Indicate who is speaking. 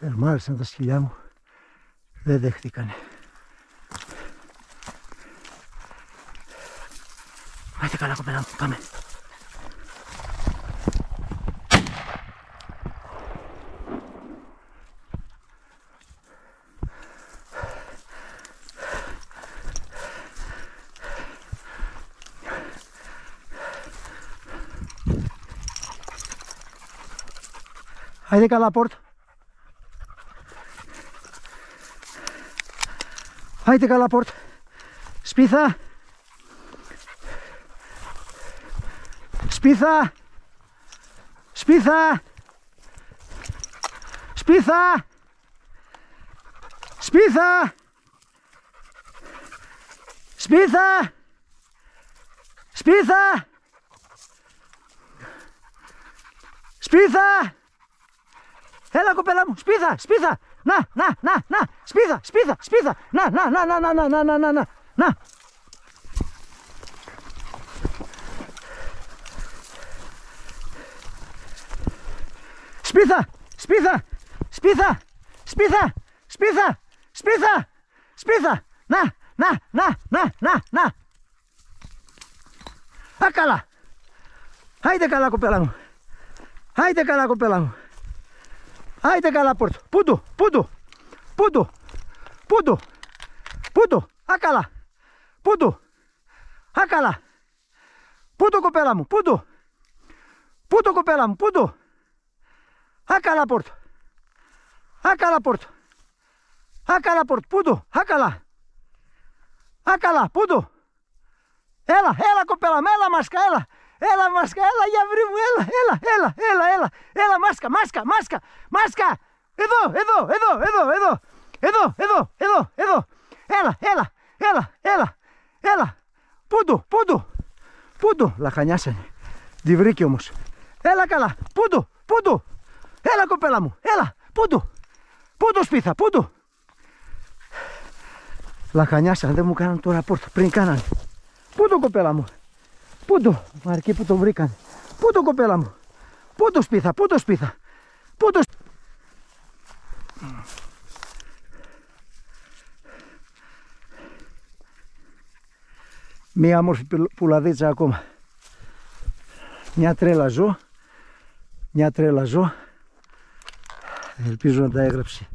Speaker 1: Θερμάρισαν τα σκυλιά μου. Δεν δέχτηκανε. Άιτε καλά κοπέλα μου, πάμε. Άιτε καλά πόρτ. Άιτε καλά πόρτ. Σπίθα. Σπίθα. Σπίθα. Σπίθα. Σπίθα. Σπίθα. Σπίθα. Σπίθα. Έλα κοπέλα μου, σπίθα, σπίθα. Να, σπίθα, σπίθα, σπίθα. Να. Σπίθα, σπίθα, σπίθα, σπίθα, σπίθα, σπίθα, σπίθα. Να. Α, καλά. Άιτε καλά κοπέλα μου. Άιτε καλά κοπέλα μου. Άιτε καλά πόρτο. Πούντου. Α, καλά. Α, καλά. Πούντου κοπέλα μου. Πούντου κοπέλα μου. Πούντου. Α, καλά πόρτο. Α, καλά πόρτο. Α, καλά πόρτο. Πούντου. Α, καλά. Α, καλά. Πούντου. Έλα κοπέλα μου. Έλα μάσκα. Έλα μάσκα. Έλα γιαυρί μου. Έλα μάσκα. Εδώ. Έλα. Πούντου. Λαχανιάσανε. Τη βρήκε όμως. Έλα καλά. Πούντου. Έλα κοπέλα μου. Έλα. Πούντου σπίθα. Πούντου. Λαχανιάσανε. Δεν μου κάναν το ραπόρτ. Πριν κάνανε. Πούντου κοπέλα μου. Πούντου. Αρκεί που το βρήκανε. Πούντου κοπέλα μου. Πούντου σπίθα. Μία όμορφη πουλαδίτσα ακόμα. Μια τρέλα ζω. Ελπίζω να τα έγραψε